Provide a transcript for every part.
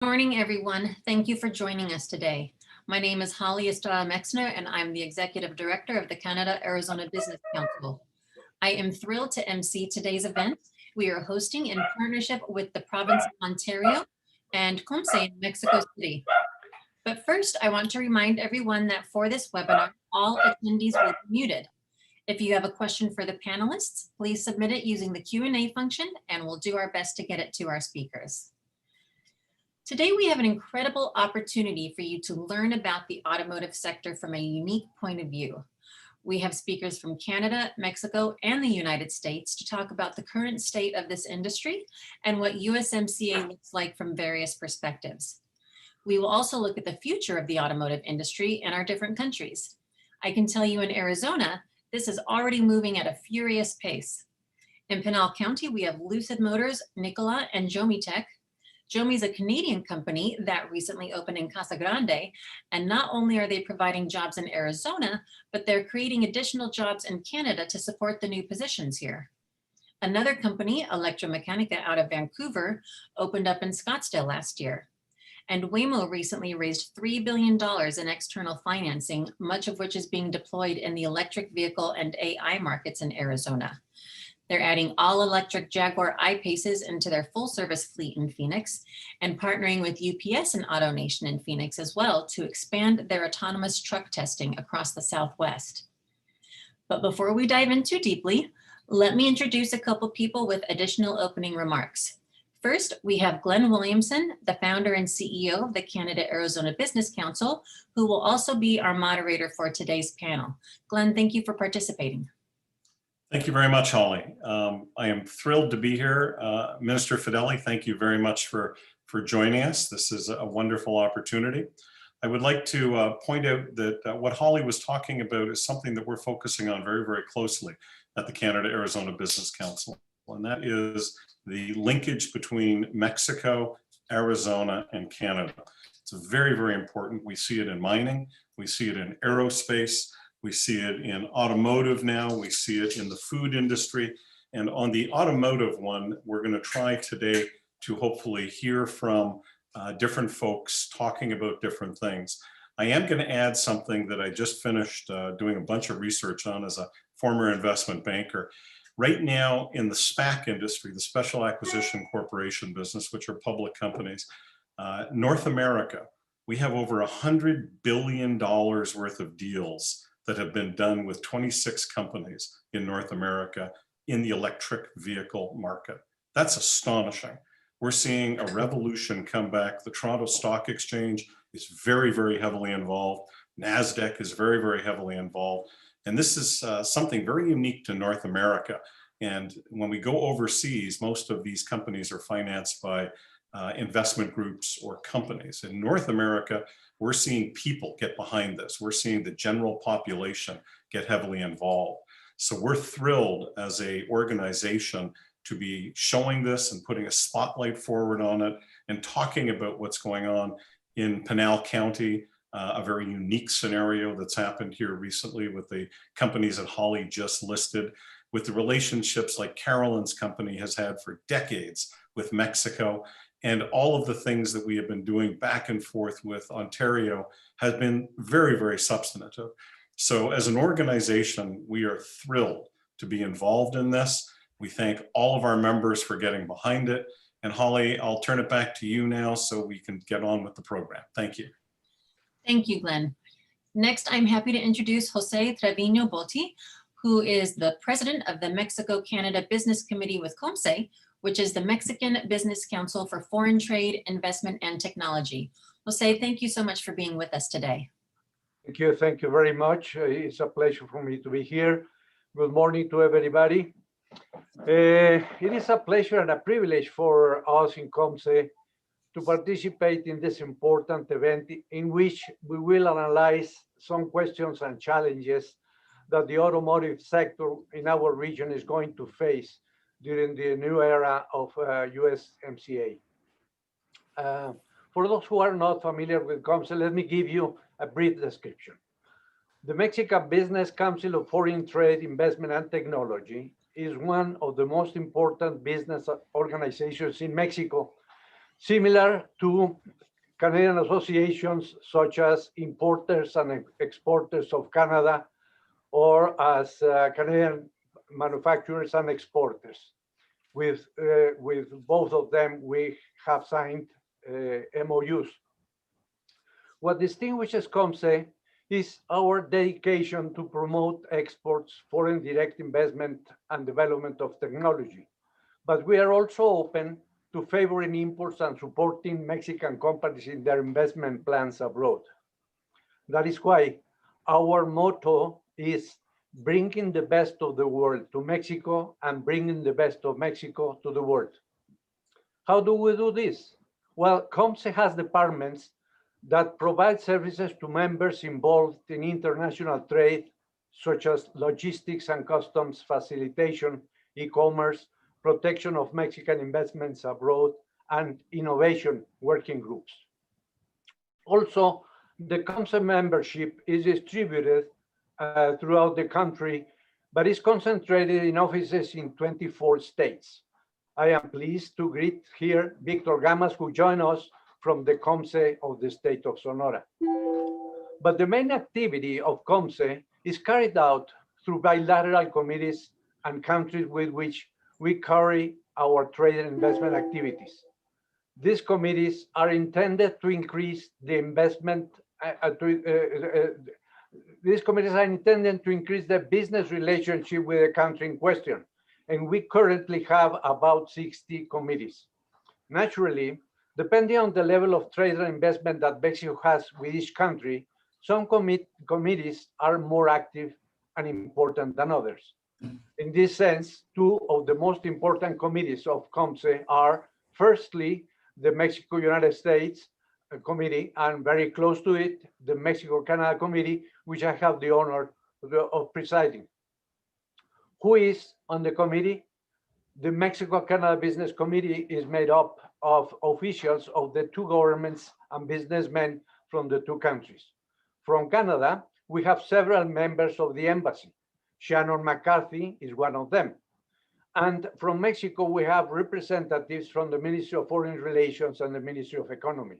Good morning, everyone. Thank you for joining us today. My name is Holly Estrada Mexner, and I'm the Executive Director of the Canada-Arizona Business Council. I am thrilled to MC today's event. We are hosting in partnership with the province of Ontario and COMCE in Mexico City. But first, I want to remind everyone that for this webinar, all attendees will be muted. If you have a question for the panelists, please submit it using the Q&A function, and we'll do our best to get it to our speakers. Today, we have an incredible opportunity for you to learn about the automotive sector from a unique point of view. We have speakers from Canada, Mexico, and the United States to talk about the current state of this industry and what USMCA looks like from various perspectives. We will also look at the future of the automotive industry in our different countries. I can tell you in Arizona, this is already moving at a furious pace. In Pinal County, we have Lucid Motors, Nikola, and Jomitech. Jomi is a Canadian company that recently opened in Casa Grande, and not only are they providing jobs in Arizona, but they're creating additional jobs in Canada to support the new positions here. Another company, Electromechanica out of Vancouver, opened up in Scottsdale last year. And Waymo recently raised $3 billion in external financing, much of which is being deployed in the electric vehicle and AI markets in Arizona. They're adding all-electric Jaguar I-Paces into their full-service fleet in Phoenix and partnering with UPS and AutoNation in Phoenix as well to expand their autonomous truck testing across the Southwest. But before we dive in too deeply, let me introduce a couple people with additional opening remarks. First, we have Glenn Williamson, the founder and CEO of the Canada-Arizona Business Council, who will also be our moderator for today's panel. Glenn, thank you for participating. Thank you very much, Holly. I am thrilled to be here. Minister Fideli, thank you very much for joining us. This is a wonderful opportunity. I would like to point out that what Holly was talking about is something that we're focusing on very, very closely at the Canada-Arizona Business Council, and that is the linkage between Mexico, Arizona, and Canada. It's very, very important. We see it in mining, we see it in aerospace, we see it in automotive now, we see it in the food industry. And on the automotive one, we're going to try today to hopefully hear from different folks talking about different things. I am going to add something that I just finished doing a bunch of research on as a former investment banker. Right now in the SPAC industry, the Special Acquisition Corporation business, which are public companies, North America, we have over $100 billion worth of deals that have been done with 26 companies in North America in the electric vehicle market. That's astonishing. We're seeing a revolution come back. The Toronto Stock Exchange is very, very heavily involved. NASDAQ is very, very heavily involved. And this is something very unique to North America. And when we go overseas, most of these companies are financed by investment groups or companies. In North America, we're seeing people get behind this. We're seeing the general population get heavily involved. So we're thrilled as an organization to be showing this and putting a spotlight forward on it and talking about what's going on in Pinal County, a very unique scenario that's happened here recently with the companies that Holly just listed, with the relationships like Carolyn's company has had for decades with Mexico. And all of the things that we have been doing back and forth with Ontario has been very, very substantive. So as an organization, we are thrilled to be involved in this. We thank all of our members for getting behind it. And Holly, I'll turn it back to you now so we can get on with the program. Thank you. Thank you, Glenn. Next, I'm happy to introduce Jose Trevino Botti, who is the president of the Mexico-Canada Business Committee with COMCE, which is the Mexican Business Council for Foreign Trade, Investment, and Technology. Jose, thank you so much for being with us today. Thank you very much. It's a pleasure for me to be here. Good morning to everybody. It is a pleasure and a privilege for us in COMCE to participate in this important event in which we will analyze some questions and challenges that the automotive sector in our region is going to face during the new era of USMCA. For those who are not familiar with COMCE, let me give you a brief description. The Mexican Business Council of Foreign Trade, Investment, and Technology is one of the most important business organizations in Mexico similar to Canadian associations such as Importers and Exporters of Canada, or as Canadian Manufacturers and Exporters. With both of them, we have signed MOUs. What distinguishes COMCE is our dedication to promote exports, foreign direct investment, and development of technology. But we are also open to favoring imports and supporting Mexican companies in their investment plans abroad. That is why our motto is bringing the best of the world to Mexico and bringing the best of Mexico to the world. How do we do this? Well, COMCE has departments that provide services to members involved in international trade, such as logistics and customs facilitation, e-commerce, protection of Mexican investments abroad, and innovation working groups. Also, the COMCE membership is distributed throughout the country, but is concentrated in offices in 24 states. I am pleased to greet here Victor Gamas, who joined us from the COMCE of the state of Sonora. But the main activity of COMCE is carried out through bilateral committees and countries with which we carry our trade and investment activities. These committees are intended to increase the investment. These committees are intended to increase the business relationship with the country in question, and we currently have about 60 committees. Naturally, depending on the level of trade and investment that Mexico has with each country, some committees are more active and important than others. In this sense, two of the most important committees of COMCE are, firstly, the Mexico-United States Committee, and very close to it, the Mexico-Canada Committee, which I have the honor of presiding. Who is on the committee? The Mexico-Canada Business Committee is made up of officials of the two governments and businessmen from the two countries. From Canada, we have several members of the embassy. Shannon McCarthy is one of them. And from Mexico, we have representatives from the Ministry of Foreign Relations and the Ministry of Economy.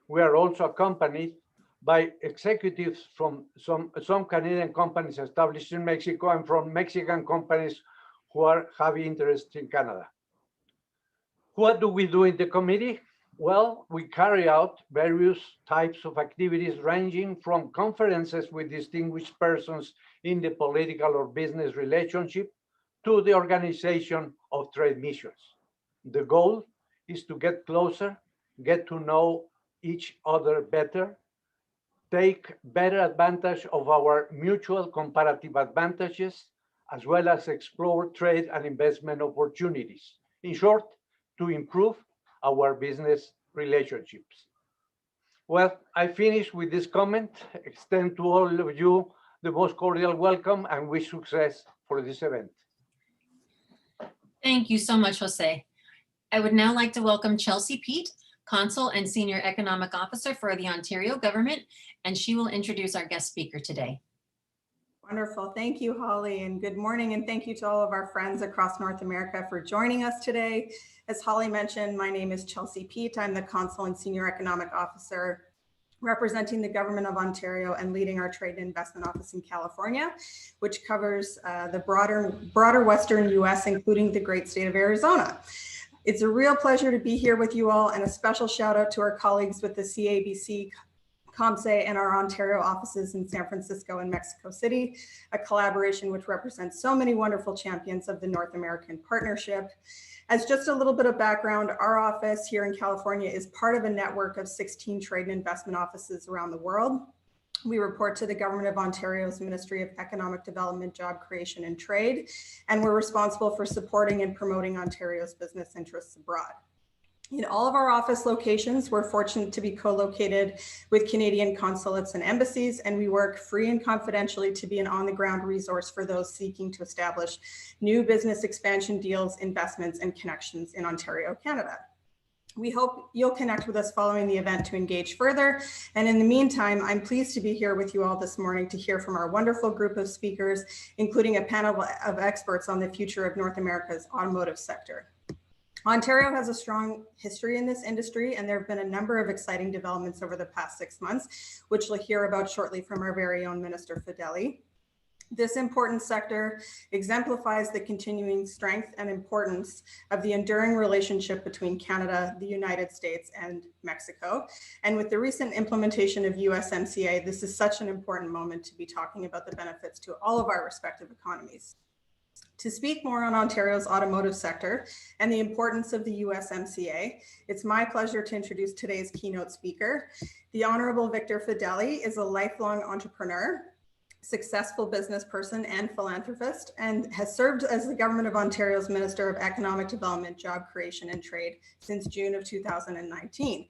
We are also accompanied by executives from some Canadian companies established in Mexico and from Mexican companies who have interest in Canada. What do we do in the committee? Well, we carry out various types of activities ranging from conferences with distinguished persons in the political or business relationship to the organization of trade missions. The goal is to get closer, get to know each other better, take better advantage of our mutual comparative advantages, as well as explore trade and investment opportunities. In short, to improve our business relationships. Well, I finish with this comment, extend to all of you the most cordial welcome and wish success for this event. Thank you so much, Jose. I would now like to welcome Chelsea Peet, Consul and Senior Economic Officer for the Ontario government, and she will introduce our guest speaker today. Wonderful. Thank you, Holly, and good morning. And thank you to all of our friends across North America for joining us today. As Holly mentioned, my name is Chelsea Peet. I'm the Consul and Senior Economic Officer representing the Government of Ontario and leading our Trade and Investment Office in California, which covers the broader Western US, including the great state of Arizona. It's a real pleasure to be here with you all, and a special shout out to our colleagues with the CABC, COMCE, and our Ontario offices in San Francisco and Mexico City, a collaboration which represents so many wonderful champions of the North American partnership. As just a little bit of background, our office here in California is part of a network of 16 trade and investment offices around the world. We report to the Government of Ontario's Ministry of Economic Development, Job Creation and Trade, and we're responsible for supporting and promoting Ontario's business interests abroad. In all of our office locations, we're fortunate to be co-located with Canadian consulates and embassies, and we work free and confidentially to be an on-the-ground resource for those seeking to establish new business expansion deals, investments, and connections in Ontario, Canada. We hope you'll connect with us following the event to engage further. And in the meantime, I'm pleased to be here with you all this morning to hear from our wonderful group of speakers, including a panel of experts on the future of North America's automotive sector. Ontario has a strong history in this industry, and there have been a number of exciting developments over the past 6 months, which we'll hear about shortly from our very own Minister Fedeli. This important sector exemplifies the continuing strength and importance of the enduring relationship between Canada, the United States, and Mexico. And with the recent implementation of USMCA, this is such an important moment to be talking about the benefits to all of our respective economies. To speak more on Ontario's automotive sector and the importance of the USMCA, it's my pleasure to introduce today's keynote speaker. The Honourable Victor Fedeli is a lifelong entrepreneur, successful business person and philanthropist, and has served as the Government of Ontario's Minister of Economic Development, Job Creation and Trade since June of 2019.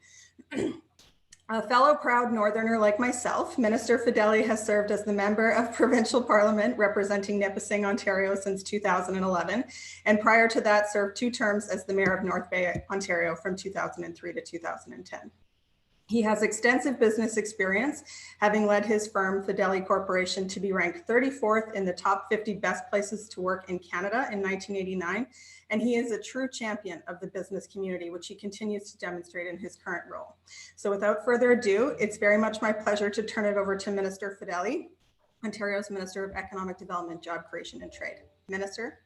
A fellow proud Northerner like myself, Minister Fedeli has served as the Member of Provincial Parliament representing Nipissing, Ontario since 2011, and prior to that served 2 terms as the Mayor of North Bay, Ontario from 2003 to 2010. He has extensive business experience, having led his firm, Fedeli Corporation, to be ranked 34th in the top 50 best places to work in Canada in 1989. And he is a true champion of the business community, which he continues to demonstrate in his current role. So without further ado, it's very much my pleasure to turn it over to Minister Fedeli, Ontario's Minister of Economic Development, Job Creation and Trade. Minister.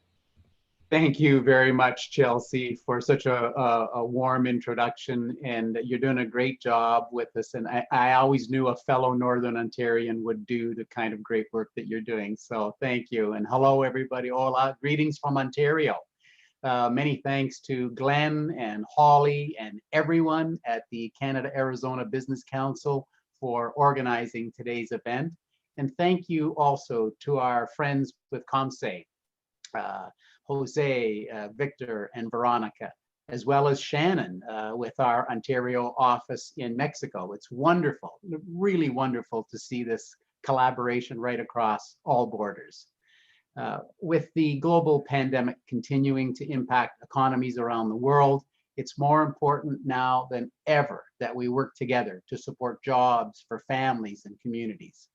Thank you very much, Chelsea, for such a warm introduction, and you're doing a great job with this. And I always knew a fellow Northern Ontarian would do the kind of great work that you're doing. So thank you. And hello, everybody. Hola, greetings from Ontario. Many thanks to Glenn and Holly and everyone at the Canada-Arizona Business Council for organizing today's event. And thank you also to our friends with COMCE. Jose, Victor, and Veronica, as well as Shannon with our Ontario office in Mexico. It's wonderful, really wonderful to see this collaboration right across all borders. With the global pandemic continuing to impact economies around the world, it's more important now than ever that we work together to support jobs for families and communities.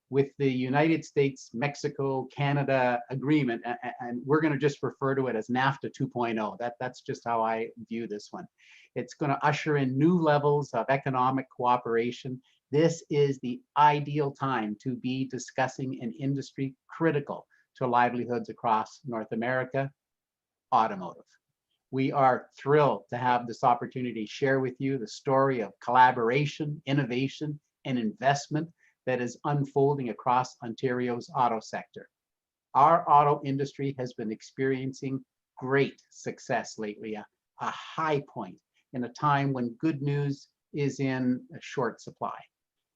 With the United States, Mexico, Canada agreement, and we're going to just refer to it as NAFTA 2.0. That's just how I view this one. It's going to usher in new levels of economic cooperation. This is the ideal time to be discussing an industry critical to livelihoods across North America, automotive. We are thrilled to have this opportunity to share with you the story of collaboration, innovation, and investment that is unfolding across Ontario's auto sector. Our auto industry has been experiencing great success lately, a high point in a time when good news is in a short supply.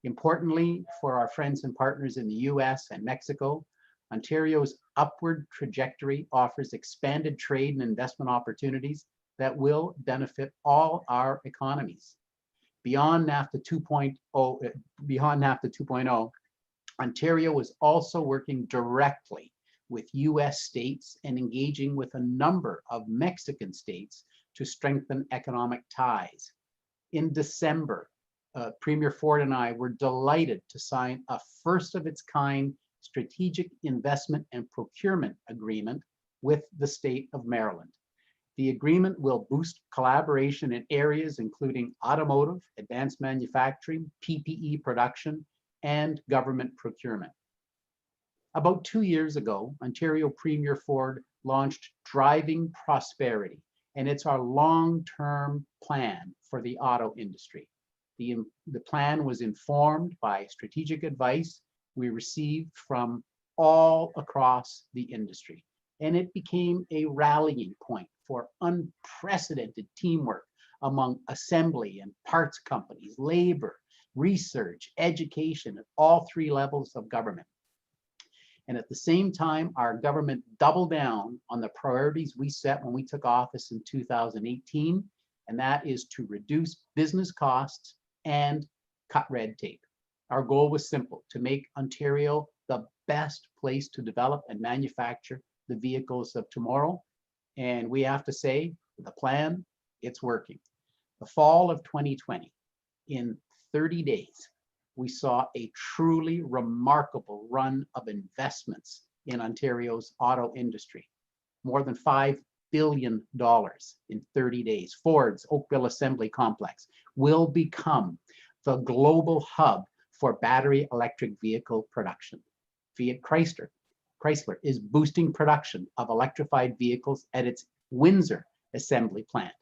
Importantly, for our friends and partners in the US and Mexico, Ontario's upward trajectory offers expanded trade and investment opportunities that will benefit all our economies. Beyond NAFTA 2.0, Ontario is also working directly with US states and engaging with a number of Mexican states to strengthen economic ties. In December, Premier Ford and I were delighted to sign a first of its kind strategic investment and procurement agreement with the state of Maryland. The agreement will boost collaboration in areas including automotive, advanced manufacturing, PPE production, and government procurement. About 2 years ago, Ontario Premier Ford launched Driving Prosperity, and it's our long-term plan for the auto industry. The plan was informed by strategic advice we received from all across the industry, and it became a rallying point for unprecedented teamwork among assembly and parts companies, labor, research, education at all 3 levels of government. And at the same time, our government doubled down on the priorities we set when we took office in 2018, and that is to reduce business costs and cut red tape. Our goal was simple: to make Ontario the best place to develop and manufacture the vehicles of tomorrow. And we have to say, the plan, it's working. The fall of 2020, in 30 days, we saw a truly remarkable run of investments in Ontario's auto industry. More than $5 billion in 30 days. Ford's Oakville Assembly Complex will become the global hub for battery electric vehicle production. Fiat Chrysler is boosting production of electrified vehicles at its Windsor assembly plant.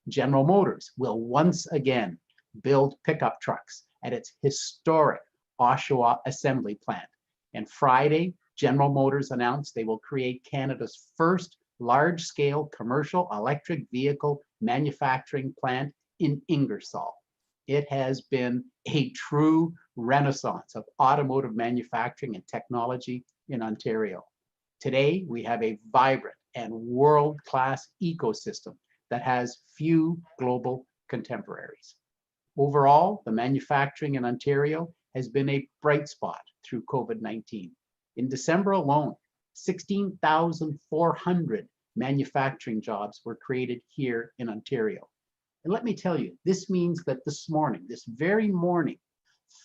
General Motors will once again build pickup trucks at its historic Oshawa assembly plant. And Friday, General Motors announced they will create Canada's first large-scale commercial electric vehicle manufacturing plant in Ingersoll. It has been a true renaissance of automotive manufacturing and technology in Ontario. Today, we have a vibrant and world-class ecosystem that has few global contemporaries. Overall, the manufacturing in Ontario has been a bright spot through COVID-19. In December alone, 16,400 manufacturing jobs were created here in Ontario. And let me tell you, this means that this very morning,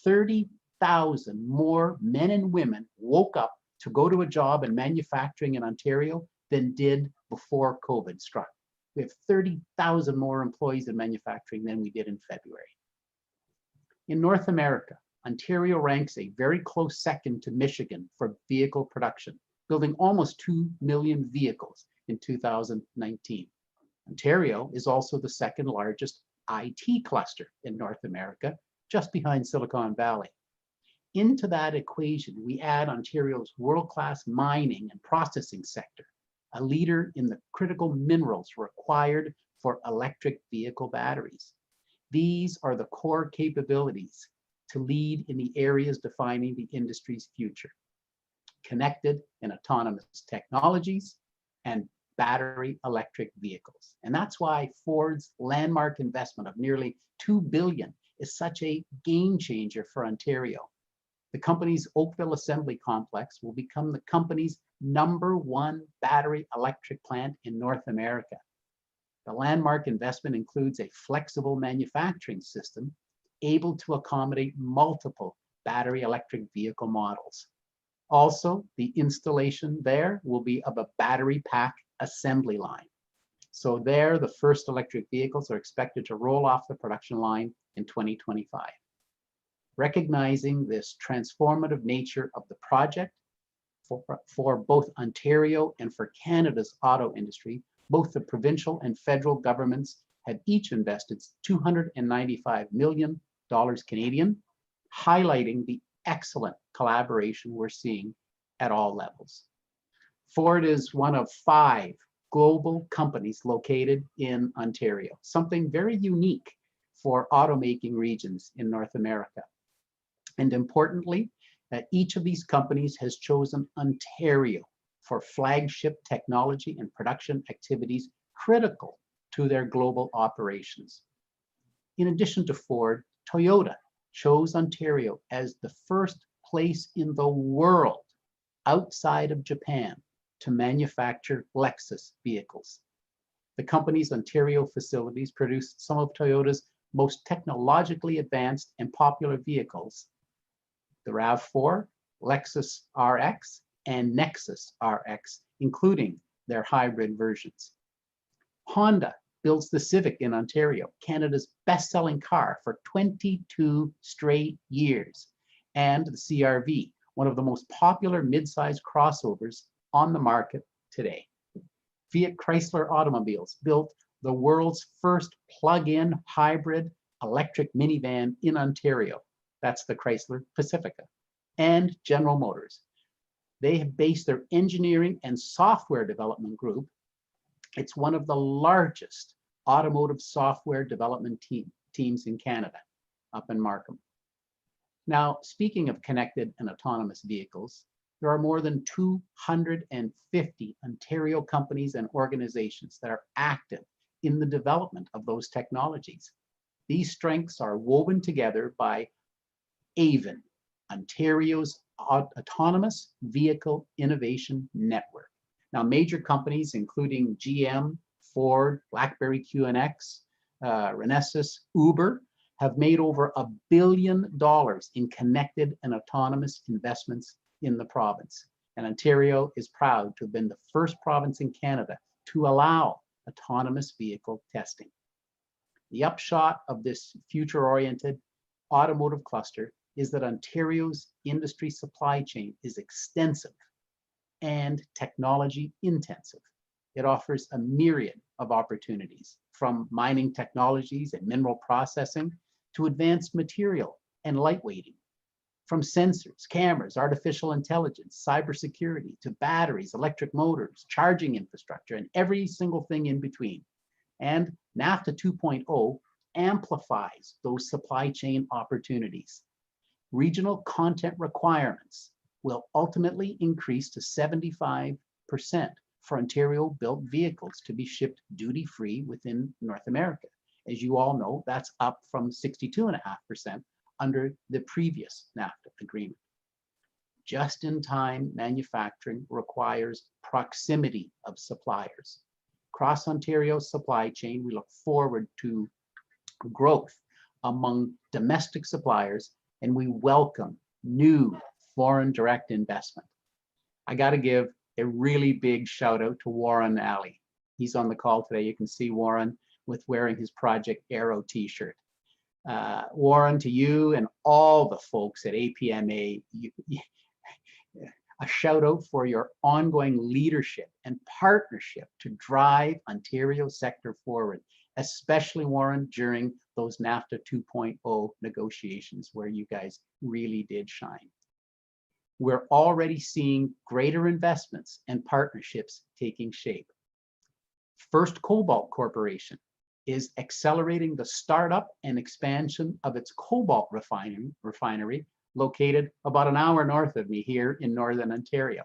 30,000 more men and women woke up to go to a job in manufacturing in Ontario than did before COVID struck. We have 30,000 more employees in manufacturing than we did in February. In North America, Ontario ranks a very close second to Michigan for vehicle production, building almost 2 million vehicles in 2019. Ontario is also the second largest IT cluster in North America, just behind Silicon Valley. Into that equation, we add Ontario's world-class mining and processing sector, a leader in the critical minerals required for electric vehicle batteries. These are the core capabilities to lead in the areas defining the industry's future: connected and autonomous technologies and battery electric vehicles. And that's why Ford's landmark investment of nearly $2 billion is such a game changer for Ontario. The company's Oakville Assembly Complex will become the company's #1 battery electric plant in North America. The landmark investment includes a flexible manufacturing system able to accommodate multiple battery electric vehicle models. Also, the installation there will be of a battery pack assembly line. So there, the first electric vehicles are expected to roll off the production line in 2025. Recognizing this transformative nature of the project for both Ontario and for Canada's auto industry, both the provincial and federal governments have each invested $295 million Canadian, highlighting the excellent collaboration we're seeing at all levels. Ford is one of 5 global companies located in Ontario, something very unique for automaking regions in North America. And importantly, each of these companies has chosen Ontario for flagship technology and production activities critical to their global operations. In addition to Ford, Toyota chose Ontario as the first place in the world outside of Japan to manufacture Lexus vehicles. The company's Ontario facilities produce some of Toyota's most technologically advanced and popular vehicles: the RAV4, Lexus RX, and Nexus RX, including their hybrid versions. Honda builds the Civic in Ontario, Canada's best-selling car for 22 straight years, and the CR-V, one of the most popular mid-size crossovers on the market today. Fiat Chrysler Automobiles built the world's first plug-in hybrid electric minivan in Ontario. That's the Chrysler Pacifica. And General Motors. They have based their engineering and software development group. It's one of the largest automotive software development teams in Canada, up in Markham. Now, speaking of connected and autonomous vehicles, there are more than 250 Ontario companies and organizations that are active in the development of those technologies. These strengths are woven together by AVIN, Ontario's Autonomous Vehicle Innovation Network. Now, major companies including GM, Ford, BlackBerry QNX, Renesas, Uber have made over $1 billion in connected and autonomous investments in the province. And Ontario is proud to have been the first province in Canada to allow autonomous vehicle testing. The upshot of this future-oriented automotive cluster is that Ontario's industry supply chain is extensive and technology intensive. It offers a myriad of opportunities, from mining technologies and mineral processing to advanced material and lightweighting, from sensors, cameras, artificial intelligence, cybersecurity, to batteries, electric motors, charging infrastructure, and every single thing in between. And NAFTA 2.0 amplifies those supply chain opportunities. Regional content requirements will ultimately increase to 75% for Ontario-built vehicles to be shipped duty-free within North America. As you all know, that's up from 62.5% under the previous NAFTA agreement. Just-in-time manufacturing requires proximity of suppliers. Across Ontario's supply chain, we look forward to growth among domestic suppliers, and we welcome new foreign direct investment. I got to give a really big shout out to Warren Alley. He's on the call today. You can see Warren with wearing his Project Arrow t-shirt. Warren, to you and all the folks at APMA, a shout out for your ongoing leadership and partnership to drive Ontario sector forward, especially, Warren, during those NAFTA 2.0 negotiations where you guys really did shine. We're already seeing greater investments and partnerships taking shape. First Cobalt Corporation is accelerating the startup and expansion of its cobalt refinery located about an hour north of me here in Northern Ontario.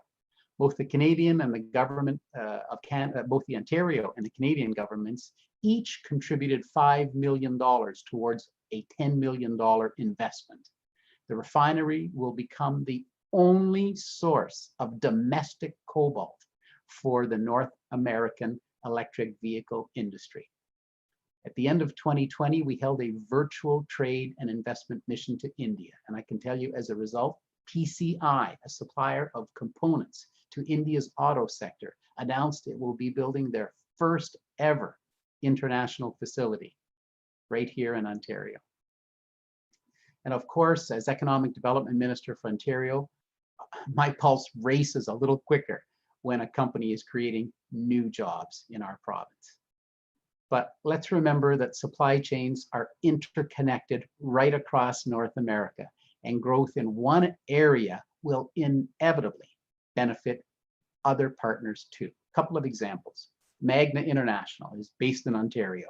Both the Canadian and the government of Canada, both the Ontario and the Canadian governments each contributed $5 million towards a $10 million investment. The refinery will become the only source of domestic cobalt for the North American electric vehicle industry. At the end of 2020, we held a virtual trade and investment mission to India. And I can tell you, as a result, PCI, a supplier of components to India's auto sector, announced it will be building their first ever international facility right here in Ontario. And of course, as Economic Development Minister for Ontario, my pulse races a little quicker when a company is creating new jobs in our province. But let's remember that supply chains are interconnected right across North America, and growth in one area will inevitably benefit other partners too. A couple of examples. Magna International is based in Ontario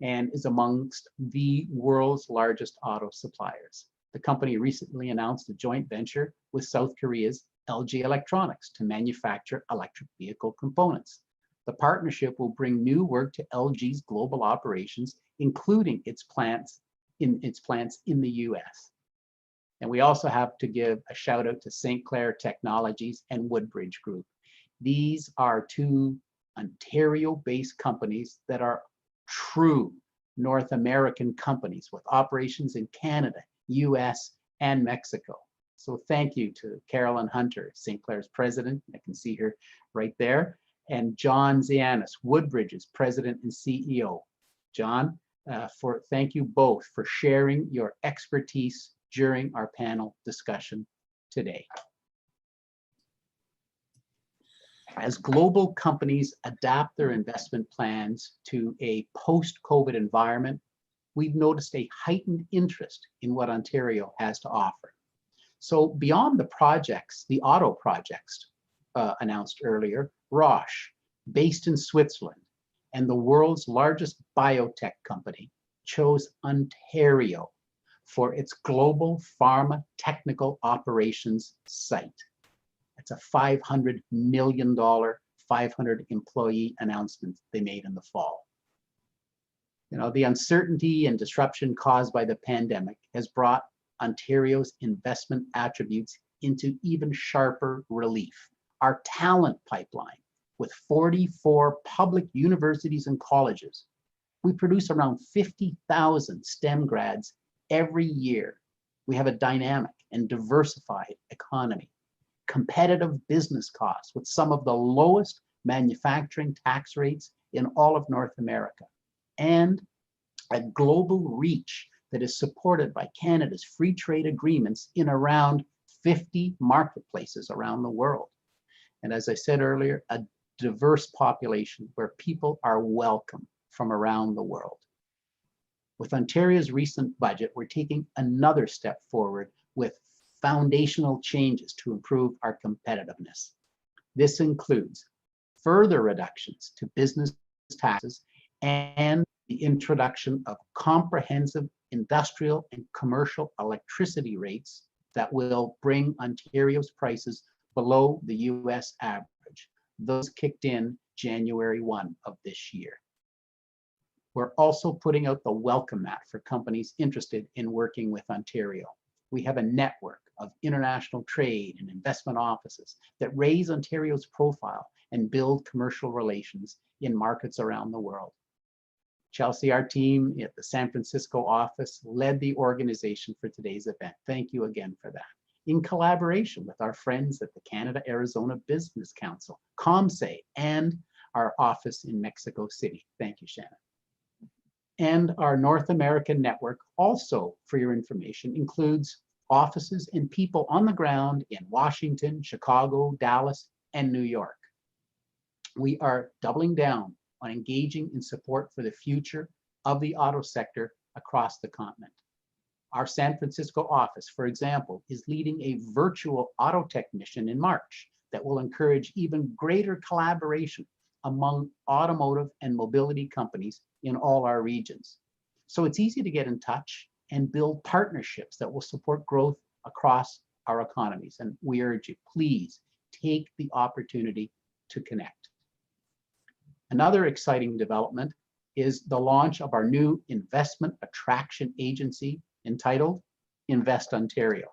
and is amongst the world's largest auto suppliers. The company recently announced a joint venture with South Korea's LG Electronics to manufacture electric vehicle components. The partnership will bring new work to LG's global operations, including its plants in the US. And we also have to give a shout out to St. Clair Technologies and Woodbridge Group. These are two Ontario-based companies that are true North American companies with operations in Canada, US, and Mexico. So thank you to Carolyn Hunter, St. Clair's president, I can see her right there, and John Zian, Woodbridge's president and CEO. John, thank you both for sharing your expertise during our panel discussion today. As global companies adapt their investment plans to a post-COVID environment, we've noticed a heightened interest in what Ontario has to offer. So beyond the projects, the auto projects announced earlier, Roche, based in Switzerland, and the world's largest biotech company, chose Ontario for its global pharma technical operations site. It's a $500 million, 500 employee announcement they made in the fall. You know, the uncertainty and disruption caused by the pandemic has brought Ontario's investment attributes into even sharper relief. Our talent pipeline, with 44 public universities and colleges, we produce around 50,000 STEM grads every year. We have a dynamic and diversified economy, competitive business costs with some of the lowest manufacturing tax rates in all of North America, and a global reach that is supported by Canada's free trade agreements in around 50 marketplaces around the world. And as I said earlier, a diverse population where people are welcome from around the world. With Ontario's recent budget, we're taking another step forward with foundational changes to improve our competitiveness. This includes further reductions to business taxes and the introduction of comprehensive industrial and commercial electricity rates that will bring Ontario's prices below the US average. Those kicked in January 1 of this year. We're also putting out the welcome mat for companies interested in working with Ontario. We have a network of international trade and investment offices that raise Ontario's profile and build commercial relations in markets around the world. Chelsea, our team at the San Francisco office, led the organization for today's event. Thank you again for that. In collaboration with our friends at the Canada-Arizona Business Council, COMCE, and our office in Mexico City. Thank you, Shannon. And our North American network, also for your information, includes offices and people on the ground in Washington, Chicago, Dallas, and New York. We are doubling down on engaging in support for the future of the auto sector across the continent. Our San Francisco office, for example, is leading a virtual auto technician in March that will encourage even greater collaboration among automotive and mobility companies in all our regions. So it's easy to get in touch and build partnerships that will support growth across our economies. And we urge you, please take the opportunity to connect. Another exciting development is the launch of our new investment attraction agency entitled Invest Ontario.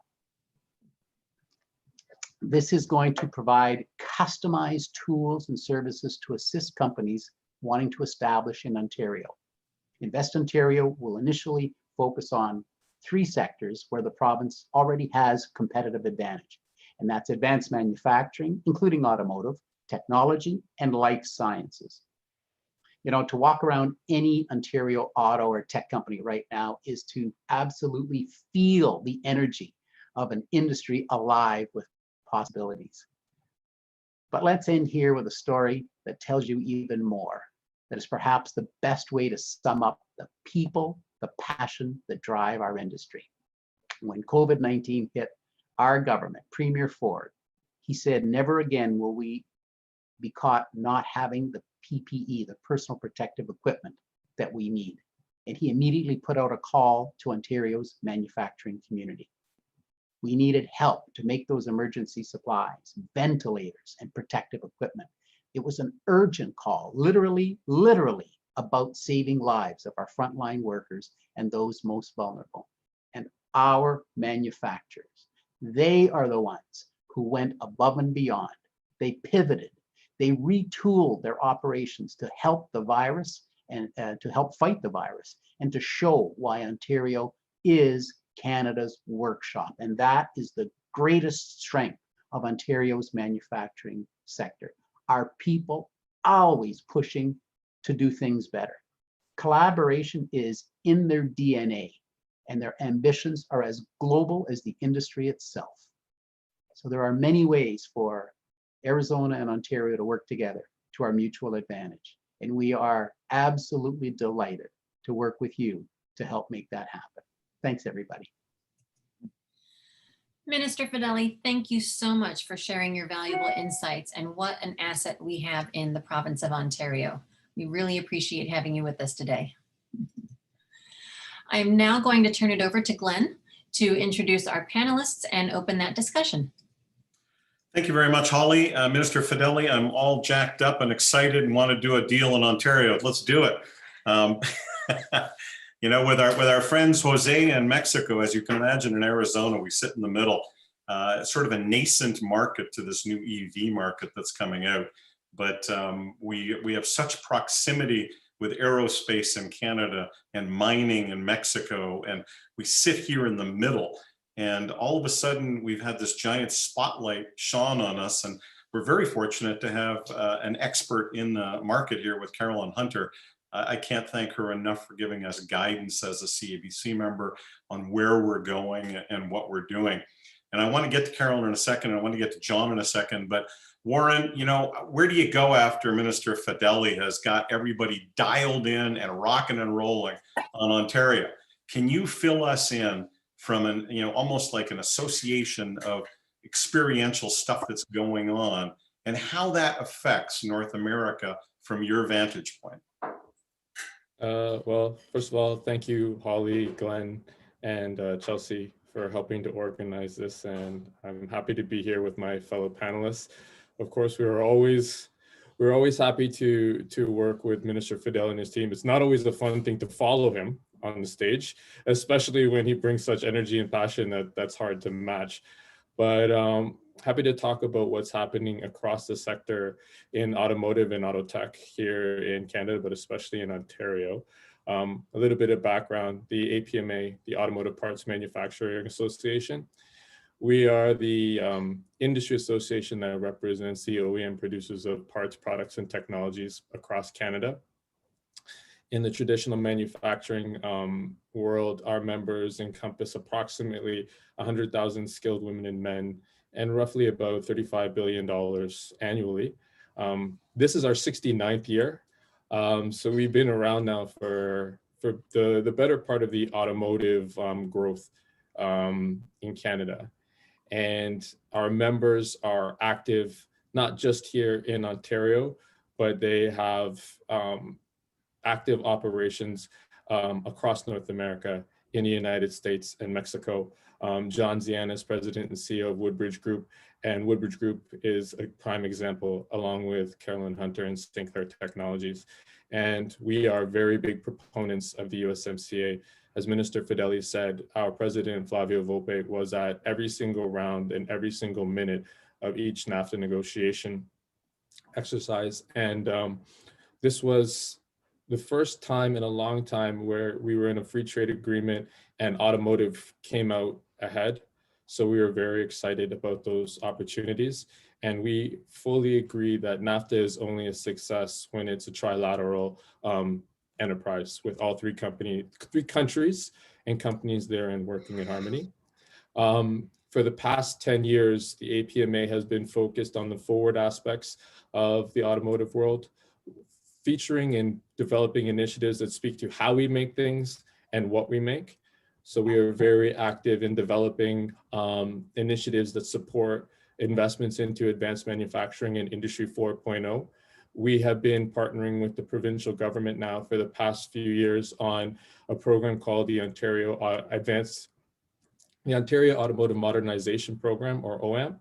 This is going to provide customized tools and services to assist companies wanting to establish in Ontario. Invest Ontario will initially focus on 3 sectors where the province already has competitive advantage, and that's advanced manufacturing, including automotive, technology, and life sciences. You know, to walk around any Ontario auto or tech company right now is to absolutely feel the energy of an industry alive with possibilities. But let's end here with a story that tells you even more. That is perhaps the best way to sum up the people, the passion that drive our industry. When COVID-19 hit our government, Premier Ford, he said, never again will we be caught not having the PPE, the personal protective equipment that we need. And he immediately put out a call to Ontario's manufacturing community. We needed help to make those emergency supplies, ventilators, and protective equipment. It was an urgent call, literally about saving lives of our frontline workers and those most vulnerable. And our manufacturers, they are the ones who went above and beyond. They pivoted. They retooled their operations to help the virus and to help fight the virus and to show why Ontario is Canada's workshop. And that is the greatest strength of Ontario's manufacturing sector. Our people always pushing to do things better. Collaboration is in their DNA, and their ambitions are as global as the industry itself. So there are many ways for Arizona and Ontario to work together to our mutual advantage. And we are absolutely delighted to work with you to help make that happen. Thanks, everybody. Minister Fedeli, thank you so much for sharing your valuable insights, and what an asset we have in the province of Ontario. We really appreciate having you with us today. I'm now going to turn it over to Glenn to introduce our panelists and open that discussion. Thank you very much, Holly. Minister Fedeli, I'm all jacked up and excited and want to do a deal in Ontario. Let's do it. You know, with our friends Jose in Mexico, as you can imagine, in Arizona, we sit in the middle, sort of a nascent market to this new EV market that's coming out. But we have such proximity with aerospace in Canada and mining in Mexico, and we sit here in the middle. And all of a sudden, we've had this giant spotlight shone on us. And we're very fortunate to have an expert in the market here with Carolyn Hunter. I can't thank her enough for giving us guidance as a CABC member on where we're going and what we're doing. And I want to get to Carolyn in a second. I want to get to John in a second. But Warren, you know, where do you go after Minister Fedeli has got everybody dialed in and rocking and rolling on Ontario? Can you fill us in from an, you know, almost like an association of experiential stuff that's going on and how that affects North America from your vantage point? Well, first of all, thank you, Holly, Glenn, and Chelsea for helping to organize this. And I'm happy to be here with my fellow panelists. Of course, we're always happy to work with Minister Fedeli and his team. It's not always a fun thing to follow him on the stage, especially when he brings such energy and passion that's hard to match. But happy to talk about what's happening across the sector in automotive and auto tech here in Canada, but especially in Ontario. A little bit of background, the APMA, the Automotive Parts Manufacturing Association. We are the industry association that represents the OEM producers of parts, products, and technologies across Canada. In the traditional manufacturing world, our members encompass approximately 100,000 skilled women and men and roughly about $35 billion annually. This is our 69th year. So we've been around now for the better part of the automotive growth in Canada. And our members are active, not just here in Ontario, but they have active operations across North America, in the United States and Mexico. John Zian is president and CEO of Woodbridge Group, and Woodbridge Group is a prime example, along with Carolyn Hunter and Sinclair Technologies. And we are very big proponents of the USMCA. As Minister Fedeli said, our president, Flavio Volpe, was at every single round and every single minute of each NAFTA negotiation exercise. And this was the first time in a long time where we were in a free trade agreement and automotive came out ahead. So we were very excited about those opportunities. And we fully agree that NAFTA is only a success when it's a trilateral enterprise with all three countries and companies there and working in harmony. For the past 10 years, the APMA has been focused on the forward aspects of the automotive world, featuring and developing initiatives that speak to how we make things and what we make. So we are very active in developing initiatives that support investments into advanced manufacturing and Industry 4.0. We have been partnering with the provincial government now for the past few years on a program called the Ontario Automotive Modernization Program, or OAM.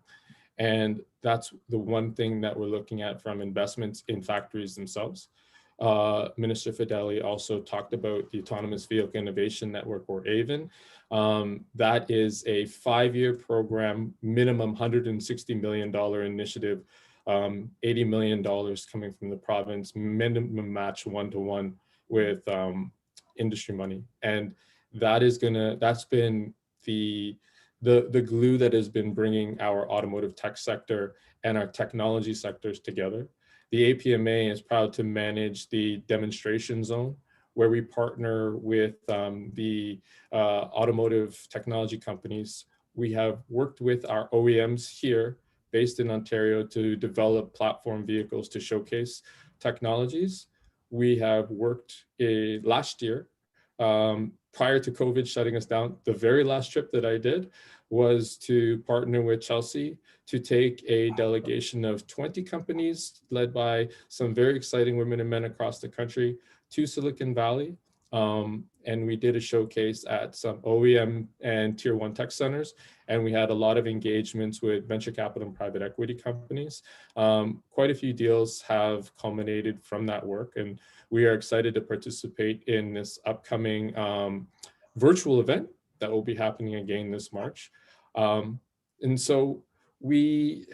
And that's the one thing that we're looking at from investments in factories themselves. Minister Fedeli also talked about the Autonomous Vehicle Innovation Network, or AVIN. That is a 5-year program, minimum $160 million initiative, $80 million coming from the province, minimum match 1-to-1 with industry money. And that's been the glue that has been bringing our automotive tech sector and our technology sectors together. The APMA is proud to manage the demonstration zone, where we partner with the automotive technology companies. We have worked with our OEMs here based in Ontario to develop platform vehicles to showcase technologies. We have worked last year, prior to COVID shutting us down. The very last trip that I did was to partner with Chelsea to take a delegation of 20 companies led by some very exciting women and men across the country to Silicon Valley. And we did a showcase at some OEM and tier 1 tech centers. And we had a lot of engagements with venture capital and private equity companies. Quite a few deals have culminated from that work. And we are excited to participate in this upcoming virtual event that will be happening again this March. And so we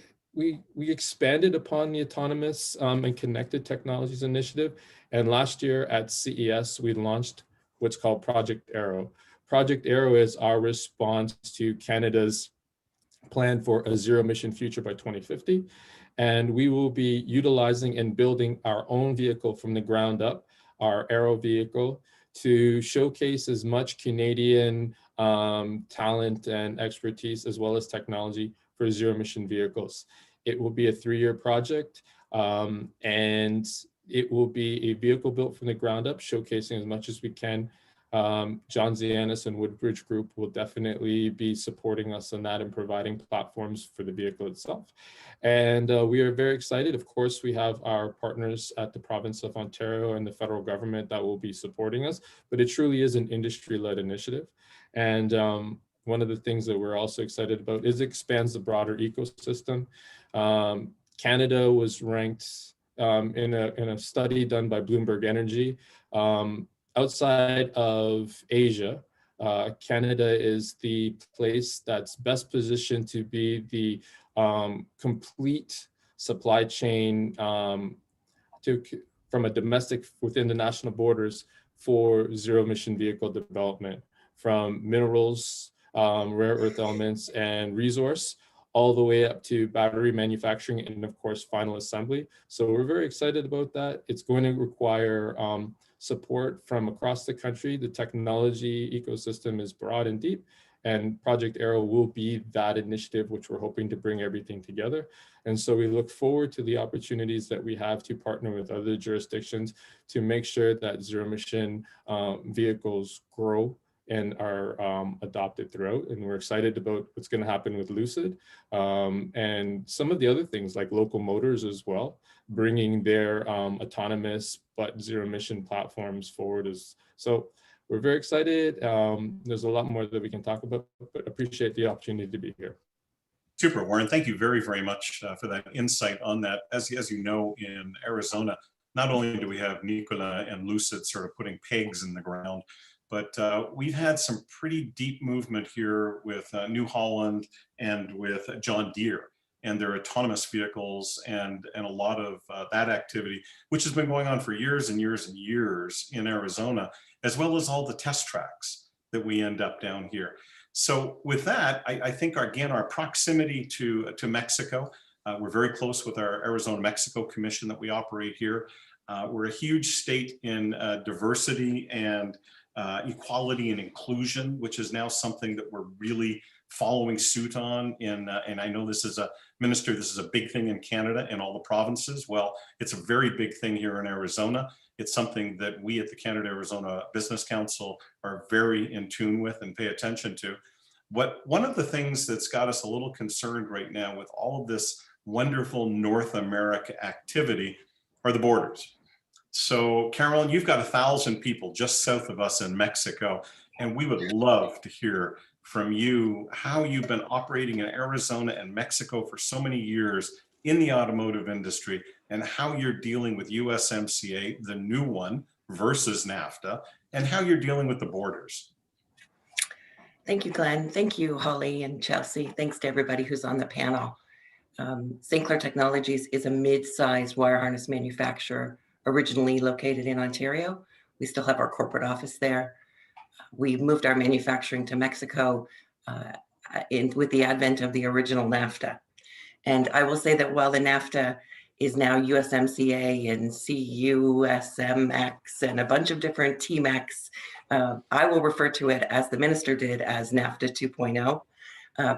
expanded upon the Autonomous and Connected Technologies Initiative. And last year at CES, we launched what's called Project Arrow. Project Arrow is our response to Canada's plan for a zero emission future by 2050. And we will be utilizing and building our own vehicle from the ground up, our Aero vehicle, to showcase as much Canadian talent and expertise as well as technology for zero emission vehicles. It will be a 3-year project, and it will be a vehicle built from the ground up, showcasing as much as we can. John Zianis and Woodbridge Group will definitely be supporting us on that and providing platforms for the vehicle itself. And we are very excited. Of course, we have our partners at the province of Ontario and the federal government that will be supporting us, but it truly is an industry-led initiative. And one of the things that we're also excited about is it expands the broader ecosystem. Canada was ranked in a study done by Bloomberg Energy. Outside of Asia, Canada is the place that's best positioned to be the complete supply chain from a domestic within the national borders for zero emission vehicle development, from minerals, rare earth elements, and resource, all the way up to battery manufacturing and of course final assembly. So we're very excited about that. It's going to require support from across the country. The technology ecosystem is broad and deep, and Project Aero will be that initiative which we're hoping to bring everything together. And so we look forward to the opportunities that we have to partner with other jurisdictions to make sure that zero emission vehicles grow and are adopted throughout. And we're excited about what's going to happen with Lucid and some of the other things like Local Motors as well, bringing their autonomous but zero emission platforms forward. So we're very excited. There's a lot more that we can talk about, but appreciate the opportunity to be here. Super, Warren. Thank you very, very much for that insight on that. As you know, in Arizona, not only do we have Nikola and Lucid sort of putting pegs in the ground, but we've had some pretty deep movement here with New Holland and with John Deere and their autonomous vehicles and a lot of that activity, which has been going on for years and years and years in Arizona, as well as all the test tracks that we end up down here. So with that, I think, again, our proximity to Mexico, we're very close with our Arizona-Mexico Commission that we operate here. We're a huge state in diversity and equality and inclusion, which is now something that we're really following suit on. And I know this is Minister, this is a big thing in Canada and all the provinces. Well, it's a very big thing here in Arizona. It's something that we at the Canada-Arizona Business Council are very in tune with and pay attention to. One of the things that's got us a little concerned right now with all of this wonderful North America activity are the borders. So Carolyn, you've got 1,000 people just south of us in Mexico, and we would love to hear from you how you've been operating in Arizona and Mexico for so many years in the automotive industry, and how you're dealing with USMCA, the new one, versus NAFTA, and how you're dealing with the borders. Thank you, Glenn. Thank you, Holly and Chelsea. Thanks to everybody who's on the panel. St. Clair Technologies is a mid-sized wire harness manufacturer originally located in Ontario. We still have our corporate office there. We moved our manufacturing to Mexico with the advent of the original NAFTA. And I will say that while the NAFTA is now USMCA and CUSMX and a bunch of different TMEX, I will refer to it, as the minister did, as NAFTA 2.0,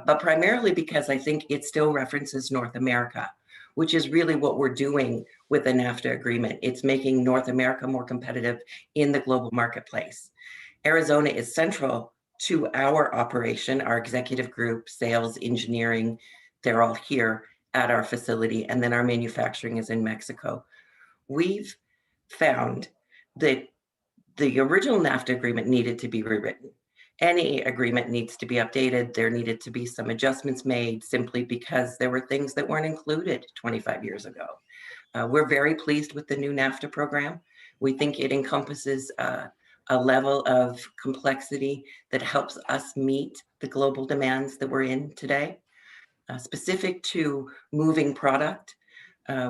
but primarily because I think it still references North America, which is really what we're doing with the NAFTA agreement. It's making North America more competitive in the global marketplace. Arizona is central to our operation, our executive group, sales, engineering, they're all here at our facility, and then our manufacturing is in Mexico. We've found that the original NAFTA agreement needed to be rewritten. Any agreement needs to be updated. There needed to be some adjustments made simply because there were things that weren't included 25 years ago. We're very pleased with the new NAFTA program. We think it encompasses a level of complexity that helps us meet the global demands that we're in today. Specific to moving product,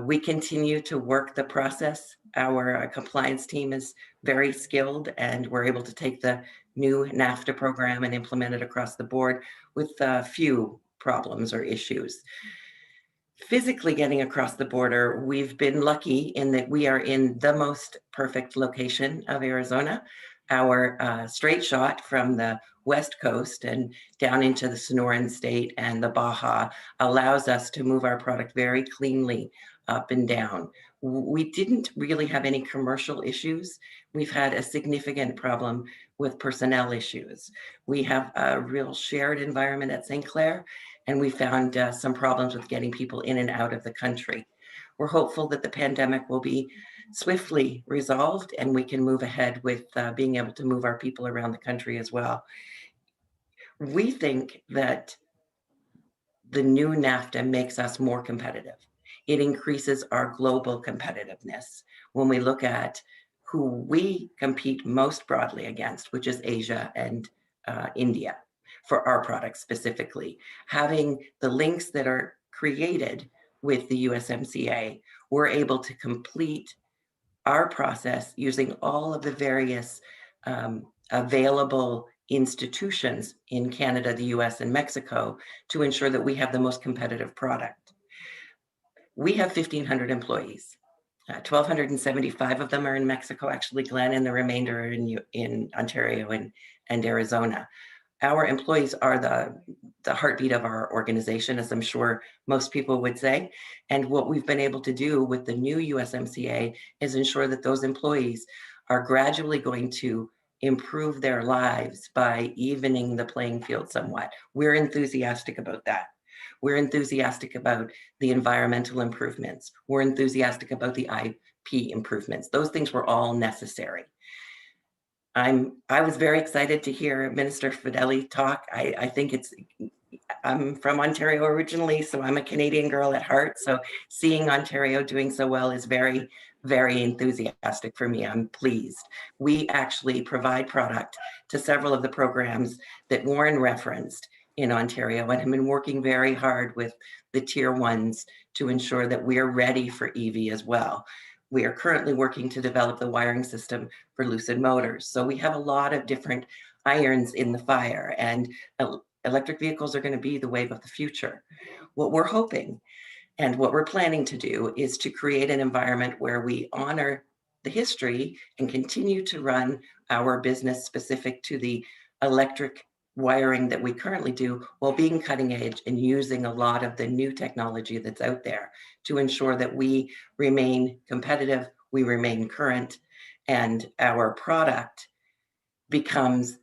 we continue to work the process. Our compliance team is very skilled, and we're able to take the new NAFTA program and implement it across the board with few problems or issues. physically getting across the border, we've been lucky in that we are in the most perfect location of Arizona. Our straight shot from the West Coast and down into the Sonoran State and the Baja allows us to move our product very cleanly up and down. We didn't really have any commercial issues. We've had a significant problem with personnel issues. We have a real shared environment at St. Clair, and we found some problems with getting people in and out of the country. We're hopeful that the pandemic will be swiftly resolved and we can move ahead with being able to move our people around the country as well. We think that the new NAFTA makes us more competitive. It increases our global competitiveness when we look at who we compete most broadly against, which is Asia and India, for our products specifically. Having the links that are created with the USMCA, we're able to complete our process using all of the various available institutions in Canada, the US, and Mexico to ensure that we have the most competitive product. We have 1,500 employees. 1,275 of them are in Mexico, actually, Glenn, and the remainder are in Ontario and Arizona. Our employees are the heartbeat of our organization, as I'm sure most people would say. And what we've been able to do with the new USMCA is ensure that those employees are gradually going to improve their lives by evening the playing field somewhat. We're enthusiastic about that. We're enthusiastic about the environmental improvements. We're enthusiastic about the IP improvements. Those things were all necessary. I was very excited to hear Minister Fedeli talk. I think I'm from Ontario originally, so I'm a Canadian girl at heart. So seeing Ontario doing so well is very, very enthusiastic for me. I'm pleased. We actually provide product to several of the programs that Warren referenced in Ontario and have been working very hard with the tier ones to ensure that we're ready for EV as well. We are currently working to develop the wiring system for Lucid Motors. So we have a lot of different irons in the fire, and electric vehicles are going to be the wave of the future. What we're hoping and what we're planning to do is to create an environment where we honor the history and continue to run our business specific to the electric wiring that we currently do, while being cutting edge and using a lot of the new technology that's out there to ensure that we remain competitive, we remain current, and our product becomes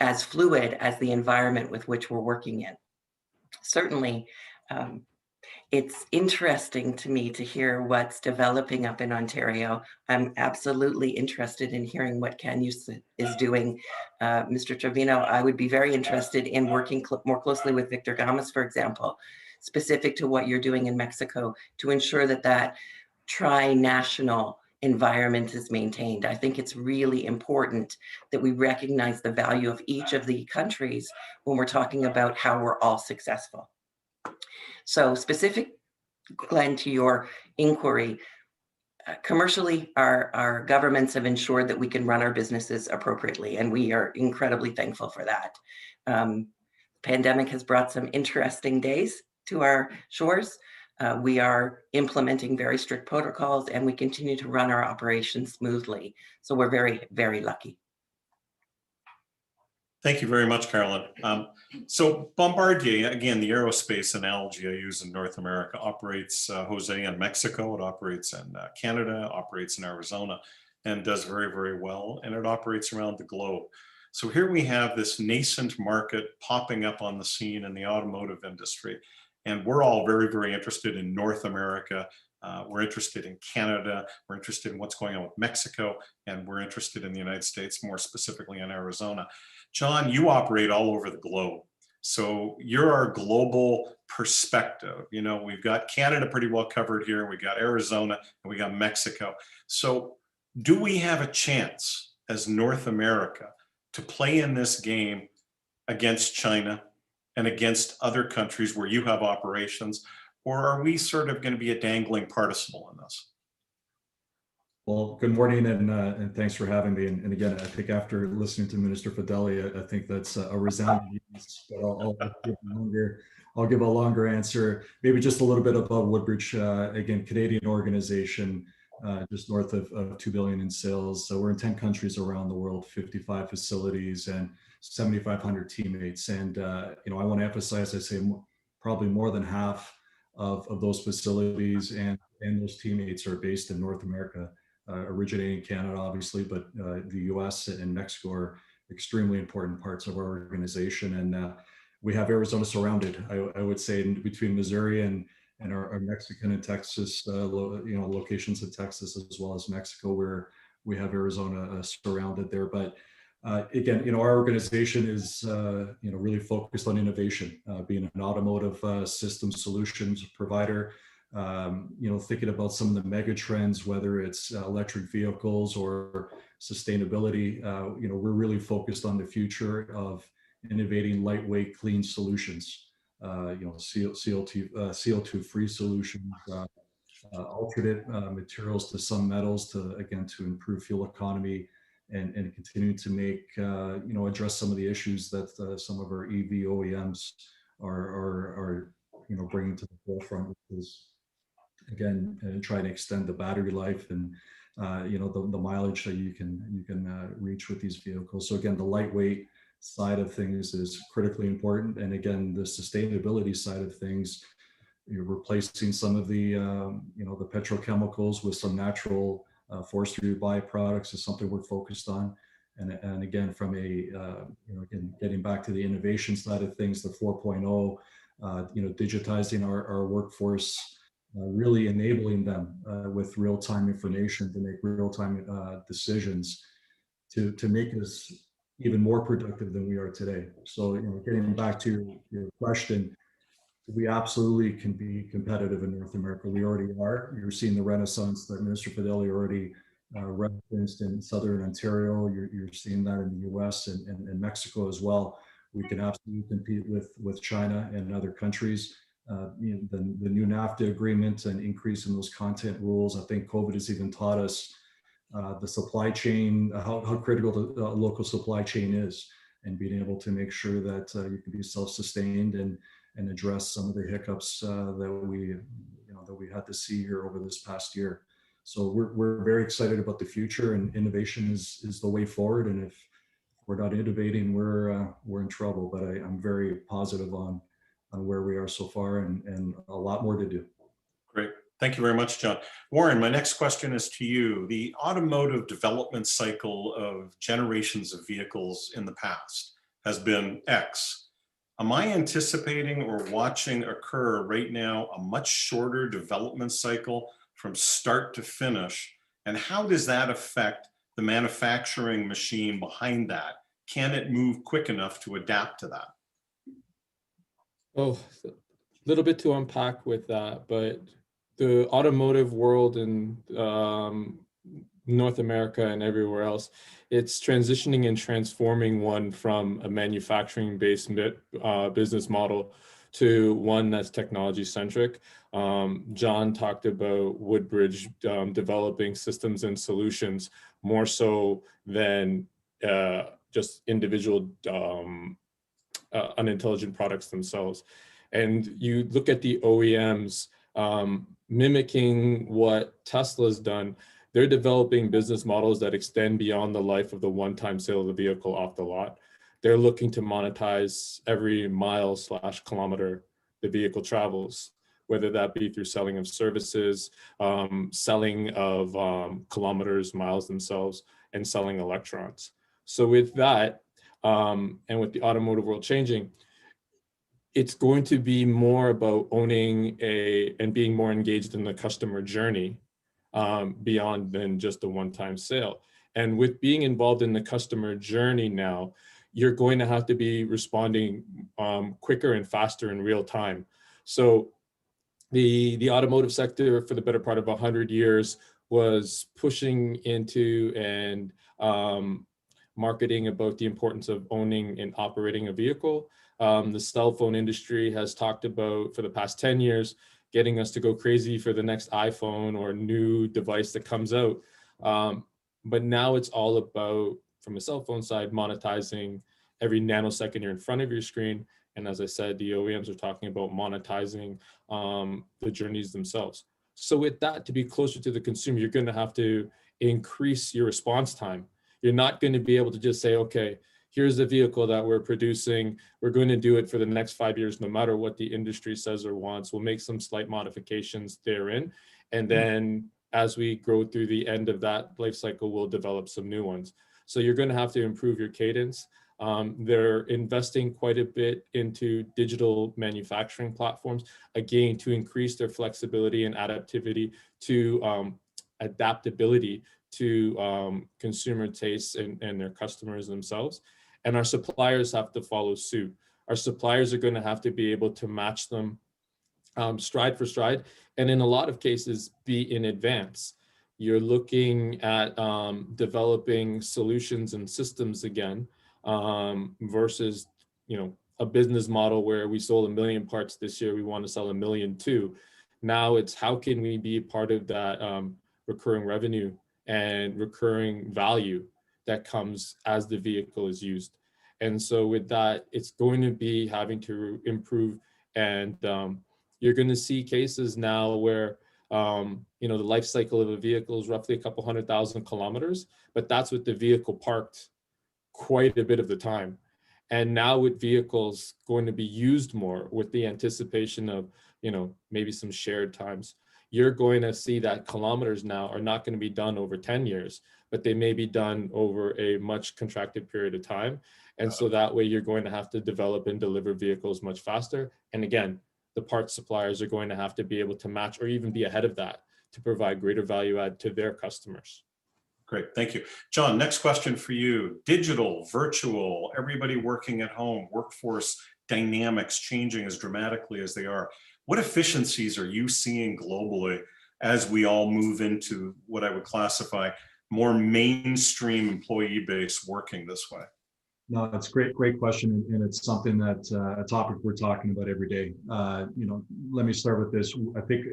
as fluid as the environment with which we're working in. Certainly, it's interesting to me to hear what's developing up in Ontario. I'm absolutely interested in hearing what CanUse is doing. Mr. Trevino, I would be very interested in working more closely with Victor Gamas, for example, specific to what you're doing in Mexico to ensure that that tri-national environment is maintained. I think it's really important that we recognize the value of each of the countries when we're talking about how we're all successful. So specific, Glenn, to your inquiry, commercially, our governments have ensured that we can run our businesses appropriately, and we are incredibly thankful for that. Pandemic has brought some interesting days to our shores. We are implementing very strict protocols, and we continue to run our operations smoothly. So we're very, very lucky. Thank you very much, Carolyn. So Bombardier, again, the aerospace analogy I use in North America, operates, Jose, in Mexico. It operates in Canada, operates in Arizona, and does very, very well. And it operates around the globe. So here we have this nascent market popping up on the scene in the automotive industry. And we're all very, very interested in North America. We're interested in Canada. We're interested in what's going on with Mexico. And we're interested in the United States, more specifically in Arizona. John, you operate all over the globe. So you're our global perspective. You know, we've got Canada pretty well covered here. We got Arizona and we got Mexico. So do we have a chance as North America to play in this game against China and against other countries where you have operations? Or are we sort of going to be a dangling participle in this? Well, good morning and thanks for having me. And again, I think after listening to Minister Fedeli, I think that's a resounding yes, but I'll give a longer answer, maybe just a little bit about Woodbridge. Again, Canadian organization, just north of 2 billion in sales. So we're in 10 countries around the world, 55 facilities and 7,500 teammates. And, you know, I want to emphasize, I say probably more than half of those facilities and those teammates are based in North America. Originating in Canada, obviously, but the US and Mexico are extremely important parts of our organization. And we have Arizona surrounded, I would say, in between Missouri and our Mexican and Texas, locations in Texas, as well as Mexico, where we have Arizona surrounded there. But again, you know, our organization is, really focused on innovation, being an automotive system solutions provider. Thinking about some of the mega trends, whether it's electric vehicles or sustainability, we're really focused on the future of innovating lightweight, clean solutions, CO2 free solutions, alternate materials to some metals to improve fuel economy and continue to make, address some of the issues that some of our EV OEMs are bringing to the forefront, which is, again, try to extend the battery life and the mileage that you can reach with these vehicles. So again, the lightweight side of things is critically important, and again, the sustainability side of things, you're replacing some of the the petrochemicals with some natural forestry byproducts is something we're focused on. And again, from a getting back to the innovation side of things, the 4.0, digitizing our workforce. Really enabling them with real-time information to make real-time decisions to make us even more productive than we are today. So, getting back to your question, we absolutely can be competitive in North America. We already are. You're seeing the renaissance that Minister Fedeli already referenced in Southern Ontario. You're seeing that in the US and Mexico as well. We can absolutely compete with China and other countries. The new NAFTA agreement and increase in those content rules. I think COVID has even taught us the supply chain, how critical the local supply chain is, and being able to make sure that you can be self-sustained and address some of the hiccups that we had to see here over this past year. So we're very excited about the future, and innovation is the way forward. And if we're not innovating, we're in trouble. But I'm very positive on where we are so far, and a lot more to do. Great. Thank you very much, John. Warren, my next question is to you. The automotive development cycle of generations of vehicles in the past has been X. Am I anticipating or watching occur right now a much shorter development cycle from start to finish? And how does that affect the manufacturing machine behind that? Can it move quick enough to adapt to that? Oh, a little bit to unpack with that, but the automotive world in North America and everywhere else, it's transitioning and transforming one from a manufacturing-based business model to one that's technology-centric. John talked about Woodbridge developing systems and solutions more so than just individual unintelligent products themselves. And you look at the OEMs mimicking what Tesla's done. They're developing business models that extend beyond the life of the one-time sale of the vehicle off the lot. They're looking to monetize every mile/kilometer the vehicle travels, whether that be through selling of services, selling of kilometers, miles themselves, and selling electrons. So with that, and with the automotive world changing, it's going to be more about owning and being more engaged in the customer journey beyond than just a one-time sale. And with being involved in the customer journey now, you're going to have to be responding quicker and faster in real time. So the automotive sector for the better part of 100 years was pushing into and marketing about the importance of owning and operating a vehicle. The cell phone industry has talked about for the past 10 years, getting us to go crazy for the next iPhone or new device that comes out. But now it's all about, from a cell phone side, monetizing every nanosecond you're in front of your screen. And as I said, the OEMs are talking about monetizing the journeys themselves. So with that, to be closer to the consumer, you're going to have to increase your response time. You're not going to be able to just say, okay, here's the vehicle that we're producing. We're going to do it for the next 5 years, no matter what the industry says or wants. We'll make some slight modifications therein. And then as we grow through the end of that life cycle, we'll develop some new ones. So you're going to have to improve your cadence. They're investing quite a bit into digital manufacturing platforms, again, to increase their flexibility and adaptivity to adaptability to consumer tastes and their customers themselves. And our suppliers have to follow suit. Our suppliers are going to have to be able to match them stride for stride, and in a lot of cases, be in advance. You're looking at developing solutions and systems again, versus, a business model where we sold 1 million parts this year, we want to sell 1 million too. Now it's how can we be part of that recurring revenue and recurring value that comes as the vehicle is used. And so with that, it's going to be having to improve, and you're going to see cases now where the life cycle of a vehicle is roughly a couple 100,000 kilometers, but that's with the vehicle parked quite a bit of the time. And now with vehicles going to be used more with the anticipation of, maybe some shared times, you're going to see that kilometers now are not going to be done over 10 years, but they may be done over a much contracted period of time. And so that way you're going to have to develop and deliver vehicles much faster. And again, the parts suppliers are going to have to be able to match or even be ahead of that to provide greater value add to their customers. Great, thank you. John, next question for you. Digital, virtual, everybody working at home, workforce dynamics changing as dramatically as they are. What efficiencies are you seeing globally as we all move into what I would classify more mainstream employee base working this way? No, that's great question, and it's something that a topic we're talking about every day. Let me start with this. I think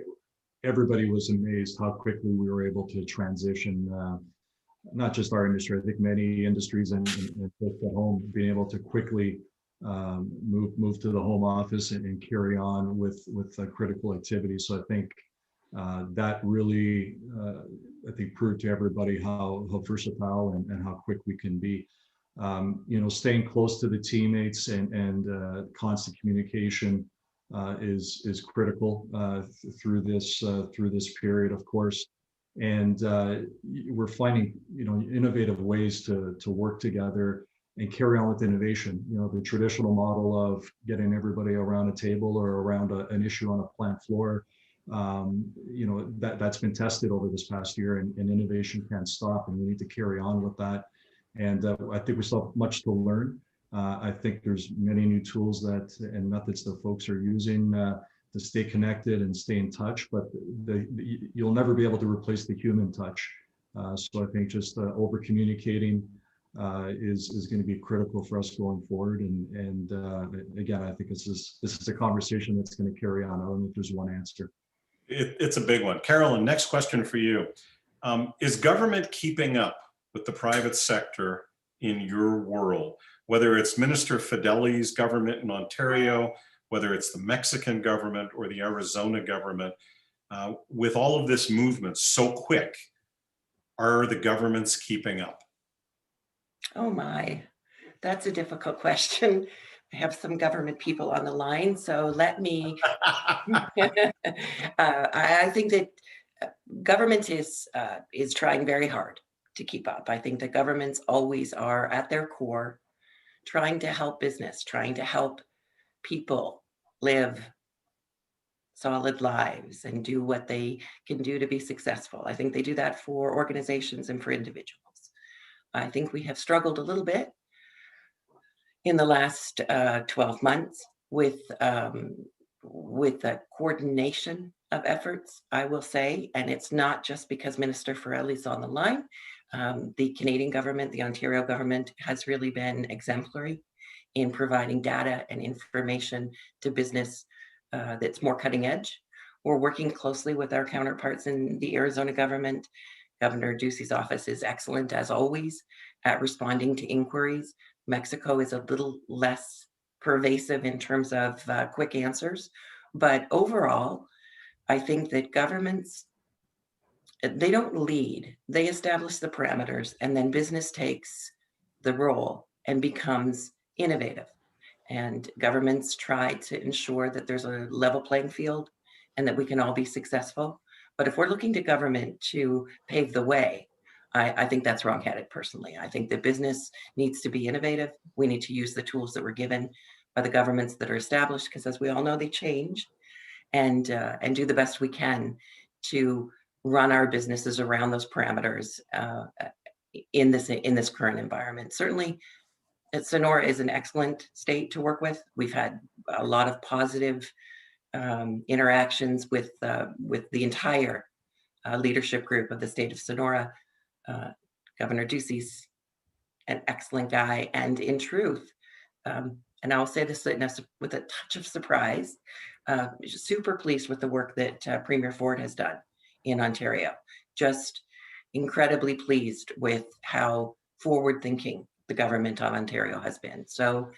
everybody was amazed how quickly we were able to transition. Not just our industry, I think many industries and folks at home being able to quickly move to the home office and carry on with critical activities. So I think that really, proved to everybody how versatile and how quick we can be. Staying close to the teammates and constant communication is critical through this period, of course. And we're finding innovative ways to work together and carry on with innovation. The traditional model of getting everybody around a table or around an issue on a plant floor, that's been tested over this past year, and innovation can't stop, and we need to carry on with that. And I think we still have much to learn. I think there's many new tools and methods that folks are using to stay connected and stay in touch, but you'll never be able to replace the human touch. So I think just over communicating is going to be critical for us going forward. And again, I think this is a conversation that's going to carry on. I don't know if there's one answer. It's a big one. Carolyn, next question for you. Is government keeping up with the private sector in your world, whether it's Minister Fedeli's government in Ontario, whether it's the Mexican government or the Arizona government, with all of this movement so quick, are the governments keeping up? Oh my, that's a difficult question. I have some government people on the line, so let me, I think that government is trying very hard to keep up. I think that governments always are at their core trying to help business, trying to help people live solid lives and do what they can do to be successful. I think they do that for organizations and for individuals. I think we have struggled a little bit in the last 12 months with the coordination of efforts, I will say, and it's not just because Minister Fedeli's on the line. The Canadian government, the Ontario government has really been exemplary in providing data and information to business that's more cutting edge. We're working closely with our counterparts in the Arizona government Governor Ducey's office is excellent, as always, at responding to inquiries. Mexico is a little less pervasive in terms of quick answers. But overall, I think that governments, they don't lead, they establish the parameters, and then business takes the role and becomes innovative. And governments try to ensure that there's a level playing field and that we can all be successful. But if we're looking to government to pave the way, I think that's wrongheaded personally. I think that business needs to be innovative. We need to use the tools that we're given by the governments that are established, because as we all know, they change, and do the best we can to run our businesses around those parameters in this current environment. Certainly, Sonora is an excellent state to work with. We've had a lot of positive interactions with the entire leadership group of the state of Sonora. Governor Ducey's an excellent guy, and in truth, and I'll say this with a touch of surprise, super pleased with the work that Premier Ford has done in Ontario. Just incredibly pleased with how forward-thinking the government of Ontario has been. So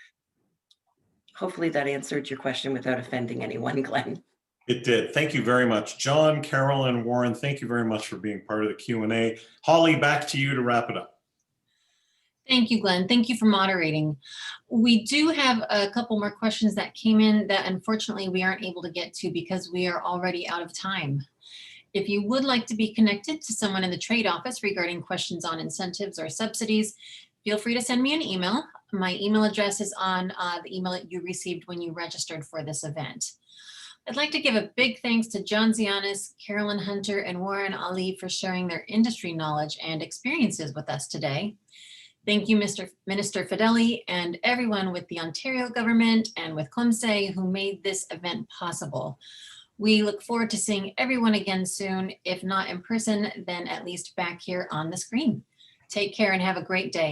hopefully that answered your question without offending anyone, Glenn. It did. Thank you very much. John, Carolyn, Warren, thank you very much for being part of the Q&A. Holly, back to you to wrap it up. Thank you, Glenn. Thank you for moderating. We do have a couple more questions that came in that unfortunately we aren't able to get to because we are already out of time. If you would like to be connected to someone in the trade office regarding questions on incentives or subsidies, feel free to send me an email. My email address is on the email that you received when you registered for this event. I'd like to give a big thanks to John Zianis, Carolyn Hunter, and Warren Ali for sharing their industry knowledge and experiences with us today. Thank you, Minister Fedeli, and everyone with the Ontario government and with COMCE who made this event possible. We look forward to seeing everyone again soon, if not in person, then at least back here on the screen. Take care and have a great day.